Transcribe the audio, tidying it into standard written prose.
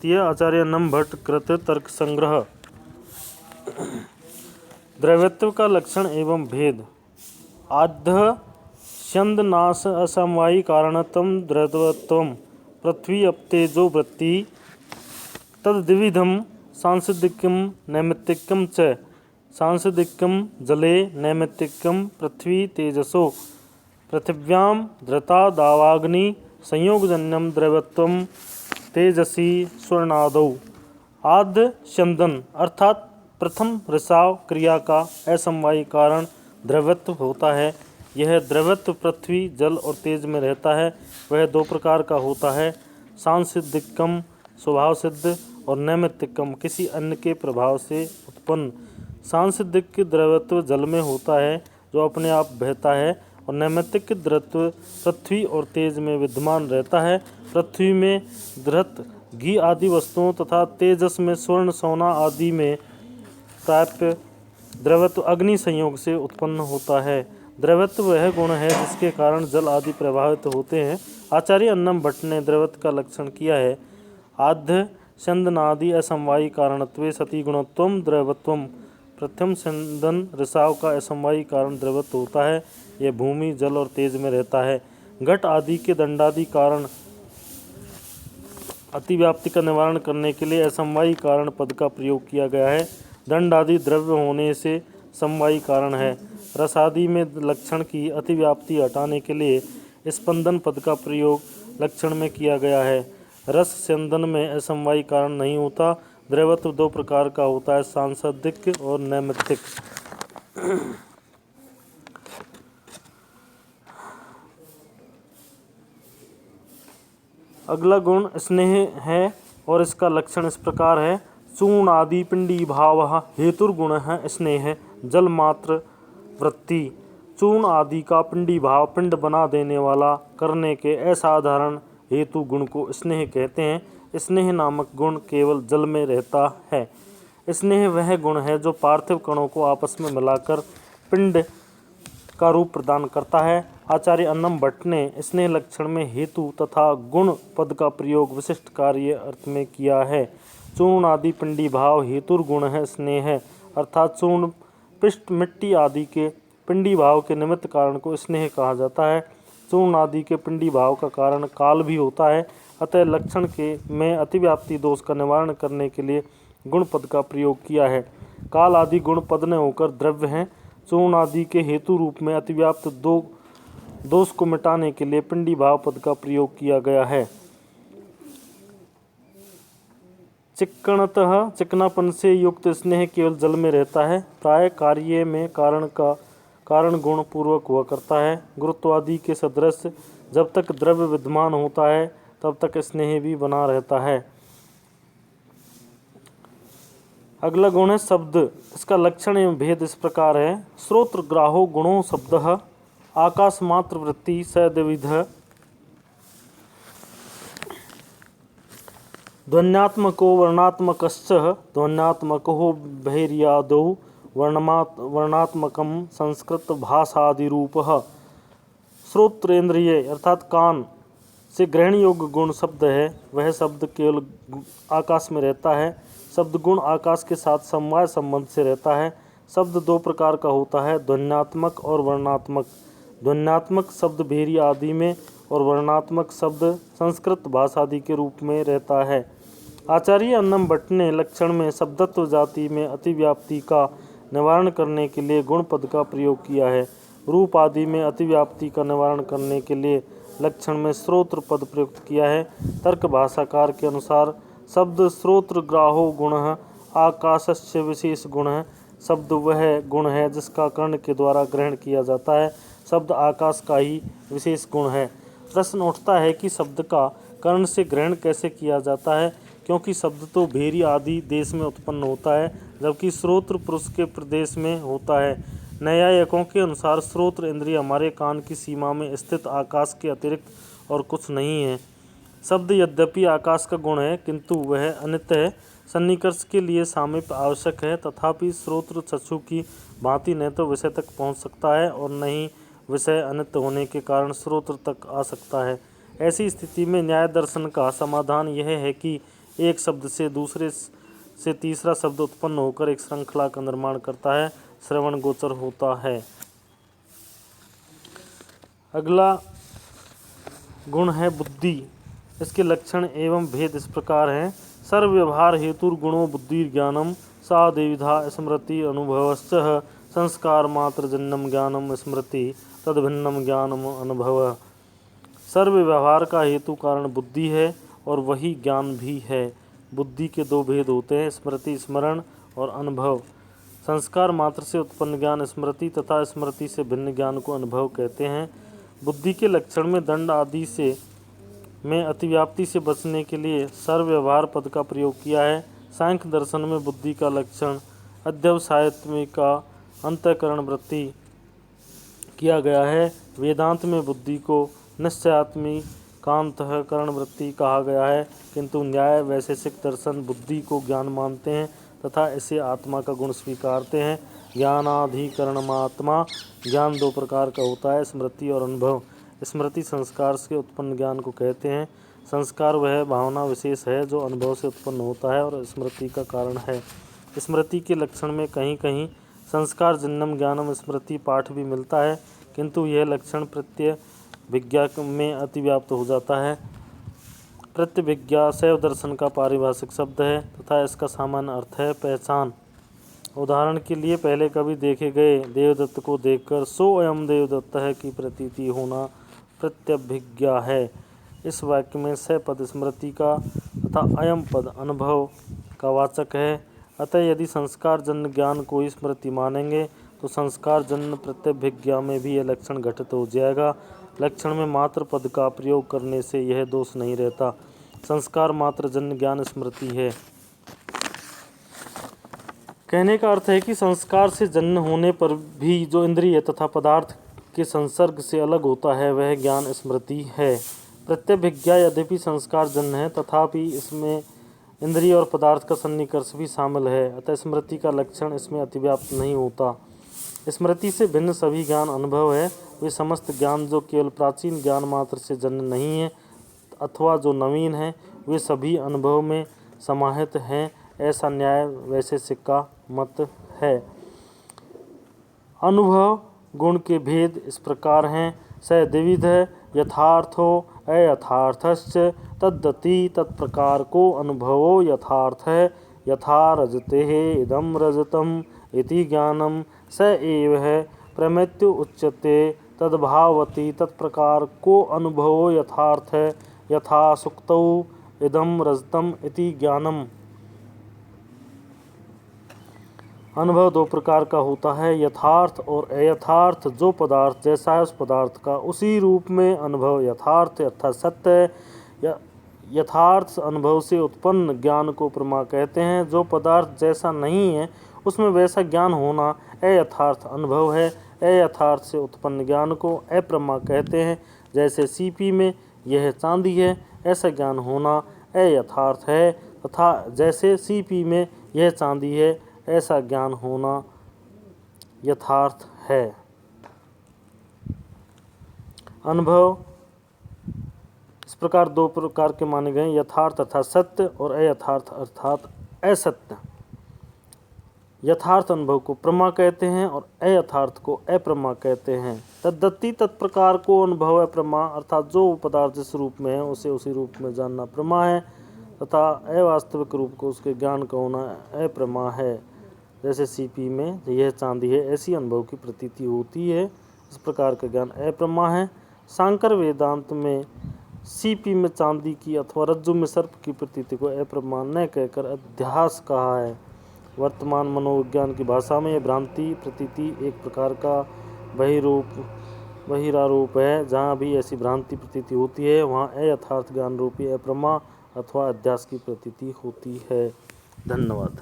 द्वितीय आचार्य अन्नम भट्ट कृत तर्क संग्रह। द्रव्यत्व का लक्षण एवं भेद। आद्य छंदनाश असमवायी कारणतम द्रव्यत्वम पृथ्वी अपतेजो वृत्ति तद्विधम सांसिद्धिकम नैमित्तिकम च सांसिद्धिकम जले नैमित्तिकम पृथ्वी तेजसो पृथिव्यां धृता दावाग्नि संयोगजन्यम द्रव्यत्वम तेजसी स्वर्णादौ। आद्य चंदन अर्थात प्रथम रिसाव क्रिया का असमवायी कारण द्रव्यत्व होता है। यह द्रव्यत्व पृथ्वी जल और तेज में रहता है। वह दो प्रकार का होता है, सांसिद्धिकम स्वभाव सिद्ध और नैमित्तिकम किसी अन्य के प्रभाव से उत्पन्न। सांसिद्धिक द्रव्यत्व जल में होता है जो अपने आप बहता है और नैमित्तिक द्रव्यत्व पृथ्वी और तेज में विद्यमान रहता है। पृथ्वी में घृत घी आदि वस्तुओं तथा तेजस में स्वर्ण सोना आदि में प्राप्त द्रव्यत्व अग्नि संयोग से उत्पन्न होता है। द्रव्यत्व वह गुण है जिसके कारण जल आदि प्रभावित होते हैं। आचार्य अन्नम भट्ट ने द्रव्यत्व का लक्षण किया है। आद्य चंदनादि असमवायी कारणत्वे सती गुणत्वम द्रव्यत्वम। प्रथम चंदन रिसाव का असमवायी कारण द्रव्यत्व होता है। यह भूमि जल और तेज में रहता है। घट आदि के दंडादि कारण अतिव्याप्ति का निवारण करने के लिए असमवायी कारण पद का प्रयोग किया गया है। दंड आदि द्रव्य होने से समवायी कारण है। रसादि में लक्षण की अतिव्याप्ति हटाने के लिए स्पंदन पद का प्रयोग लक्षण में किया गया है। रस स्यंदन में असमवायी कारण नहीं होता। द्रव्यत्व दो प्रकार का होता है, सांसिद्धिक और नैमित्तिक। अगला गुण स्नेह है और इसका लक्षण इस प्रकार है। चूर्ण आदि पिंडी भाव हेतुर्गुण है स्नेह जल मात्र वृत्ति। चूर्ण आदि का पिंडी भाव पिंड बना देने वाला करने के असाधारण हेतु गुण को स्नेह कहते हैं। स्नेह नामक गुण केवल जल में रहता है। स्नेह वह गुण है जो पार्थिव कणों को आपस में मिलाकर पिंड का रूप प्रदान करता है। आचार्य अन्नम भट्ट ने स्नेह लक्षण में हेतु तथा गुण पद का प्रयोग विशिष्ट कार्य अर्थ में किया है। चूर्ण आदि पिंडी भाव हेतुर्गुण है स्नेह अर्थात चूर्ण पिष्ट मिट्टी आदि के पिंडी भाव के निमित्त कारण को स्नेह कहा जाता है। चूर्ण आदि के पिंडी भाव का कारण काल भी होता है। अतः लक्षण के में अतिव्याप्ति दोष का निवारण करने के लिए गुण पद का प्रयोग किया है। काल आदि गुण पद न होकर द्रव्य हैं। चूर्ण आदि के हेतु रूप में अतिव्याप्त दोष को मिटाने के लिए पिंडी भाव पद का प्रयोग किया गया है। चिक्कणतः चिकनापन से युक्त स्नेह केवल जल में रहता है। प्राय कार्य में कारण गुण पूर्वक हुआ करता है। गुरुत्वादि के सदृश जब तक द्रव्य विद्यमान होता है तब तक स्नेह भी बना रहता है। अगला गुण है शब्द। इसका लक्षण एवं भेद इस प्रकार है। श्रोत्र ग्राहो गुणो शब्द आकाश मात्र वृत्ति सद्विध ध्वन्यात्मको वर्णात्मकश्च ध्वन्यात्मको बहिर्यादौ वर्णात्मकम संस्कृत भाषादिरूपः। श्रोत्रेंद्रिय अर्थात कान से ग्रहण योग्य गुण शब्द है। वह शब्द केवल आकाश में रहता है। शब्द गुण आकाश के साथ समवाय संबंध से रहता है। शब्द दो प्रकार का होता है, ध्वन्यात्मक और वर्णात्मक। ध्वन्यात्मक शब्द भेरी आदि में और वर्णात्मक शब्द संस्कृत भाषा आदि के रूप में रहता है। आचार्य अन्नम भट्ट ने लक्षण में शब्दत्व जाति में अतिव्याप्ति का निवारण करने के लिए गुण पद का प्रयोग किया है। रूप आदि में अतिव्याप्ति का निवारण करने के लिए लक्षण में श्रोत्र पद प्रयुक्त किया है। तर्क भाषाकार के अनुसार शब्द श्रोत्र ग्राहो गुण आकाशस्य विशेष गुण है। शब्द वह गुण है जिसका कर्ण के द्वारा ग्रहण किया जाता है। शब्द आकाश का ही विशेष गुण है। प्रश्न उठता है कि शब्द का कर्ण से ग्रहण कैसे किया जाता है, क्योंकि शब्द तो भेरी आदि देश में उत्पन्न होता है जबकि श्रोत्र पुरुष के प्रदेश में होता है। न्यायिकों के अनुसार श्रोत्र इंद्रिय हमारे कान की सीमा में स्थित आकाश के अतिरिक्त और कुछ नहीं है। शब्द यद्यपि आकाश का गुण है किंतु वह अनित्य है। सन्निकर्ष के लिए सामीप्य आवश्यक है, तथापि श्रोत्र चक्षु की भांति न तो विषय तक पहुँच सकता है और न ही विषय अनित्य होने के कारण स्रोत्र तक आ सकता है। ऐसी स्थिति में न्याय दर्शन का समाधान यह है कि एक शब्द से दूसरे से तीसरा शब्द उत्पन्न होकर एक श्रृंखला का निर्माण करता है, श्रवण गोचर होता है। अगला गुण है बुद्धि। इसके लक्षण एवं भेद इस प्रकार हैं। सर्व व्यवहार हेतुर्गुणो बुद्धिर्ज्ञानम सा देविधा स्मृति अनुभवश्च संस्कार मात्र जन्यम ज्ञानम स्मृति तद्भिन्नम ज्ञानम अनुभव। सर्व व्यवहार का हेतु कारण बुद्धि है और वही ज्ञान भी है। बुद्धि के दो भेद होते हैं, स्मृति स्मरण और अनुभव। संस्कार मात्र से उत्पन्न ज्ञान स्मृति तथा स्मृति से भिन्न ज्ञान को अनुभव कहते हैं। बुद्धि के लक्षण में दंड आदि से में अतिव्याप्ति से बचने के लिए सर्व व्यवहार पद का प्रयोग किया है। सांख्य दर्शन में बुद्धि का लक्षण अध्यवसायत्म का अंतःकरण वृत्ति किया गया है। वेदांत में बुद्धि को निश्चयात्मी कांतःकरण वृत्ति कहा गया है, किंतु न्याय वैशेषिक दर्शन बुद्धि को ज्ञान मानते हैं तथा इसे आत्मा का गुण स्वीकारते हैं। ज्ञानाधिकरणमात्मा ज्ञान दो प्रकार का होता है, स्मृति और अनुभव। स्मृति संस्कार से उत्पन्न ज्ञान को कहते हैं। संस्कार वह भावना विशेष है जो अनुभव से उत्पन्न होता है और स्मृति का कारण है। स्मृति के लक्षण में कहीं कहीं संस्कार जन्यम ज्ञानम स्मृति पाठ भी मिलता है, किंतु यह लक्षण प्रत्यभिज्ञा में अतिव्याप्त हो जाता है। प्रत्यभिज्ञा शैव दर्शन का पारिभाषिक शब्द है तथा इसका सामान्य अर्थ है पहचान। उदाहरण के लिए, पहले कभी देखे गए देवदत्त को देखकर सो अयम देवदत्त है की प्रतीति होना प्रत्यभिज्ञा है। इस वाक्य में स पद स्मृति का तथा अयम पद अनुभव का वाचक है। अतः यदि संस्कार जन्य ज्ञान को ही स्मृति मानेंगे तो संस्कार जन्य प्रत्यभिज्ञा में भी यह लक्षण घटित हो जाएगा। लक्षण में मात्र पद का प्रयोग करने से यह दोष नहीं रहता। संस्कार मात्र जन्य ज्ञान स्मृति है। कहने का अर्थ है कि संस्कार से जन्य होने पर भी जो इंद्रिय तथा पदार्थ के संसर्ग से अलग होता है वह ज्ञान स्मृति है। प्रत्यभिज्ञा यद्यपि संस्कार जन्य है तथापि इसमें इंद्रिय और पदार्थ का सन्निकर्ष भी शामिल है, अतः स्मृति का लक्षण इसमें अतिव्याप्त नहीं होता। स्मृति से भिन्न सभी ज्ञान अनुभव है। वे समस्त ज्ञान जो केवल प्राचीन ज्ञान मात्र से जन्य नहीं है अथवा जो नवीन है वे सभी अनुभव में समाहित हैं, ऐसा न्याय वैशेषिक का मत है। अनुभव गुण के भेद इस प्रकार हैं। स द्विविध यथार्थो अयथार्थश्च तद्दति तत्प्रकार को अनुभवो यथार्थ है। यथा रजते इदम रजतम इति ज्ञानम स एव है प्रमेत्य उच्यते तद्भावति तत्प्रकार को अनुभवो यथार्थ है। यथा सुक्तौ इदम रजतम इति ज्ञानम। अनुभव दो प्रकार का होता है, यथार्थ और अयथार्थ। जो पदार्थ जैसा है उस पदार्थ का उसी रूप में अनुभव यथार्थ अर्थात सत्य है। यथार्थ अनुभव से उत्पन्न ज्ञान को प्रमा कहते हैं। जो पदार्थ जैसा नहीं है उसमें वैसा ज्ञान होना अयथार्थ अनुभव है। अयथार्थ से उत्पन्न ज्ञान को अप्रमा कहते हैं। जैसे सीपी में यह चांदी है ऐसा ज्ञान होना अयथार्थ है, तथा जैसे सीपी में यह चांदी है ऐसा ज्ञान होना यथार्थ है। अनुभव इस प्रकार दो प्रकार के माने गए, यथार्थ अर्थात सत्य और अयथार्थ अर्थात असत्य। यथार्थ अनुभव को प्रमा कहते हैं और अयथार्थ को अप्रमा कहते हैं। तद्दति तत्प्रकार को अनुभव है प्रमा, अर्थात जो पदार्थ जिस रूप में है उसे उसी रूप में जानना प्रमा है, तथा अवास्तविक रूप को उसके ज्ञान का होना अप्रमा है। जैसे सीपी में यह चांदी है ऐसी अनुभव की प्रतीति होती है, इस प्रकार का ज्ञान अप्रमा है। सांकर वेदांत में सीपी में चांदी की अथवा रज्जु में सर्प की प्रतीति को अप्रमा न कहकर अध्यास कहा है। वर्तमान मनोविज्ञान की भाषा में यह भ्रांति प्रतीति एक प्रकार का बहिरारूप है। जहाँ भी ऐसी भ्रांति प्रतीति होती है वहाँ अयथार्थ ज्ञान रूपी अप्रमा अथवा अध्यास की प्रतीति होती है। धन्यवाद।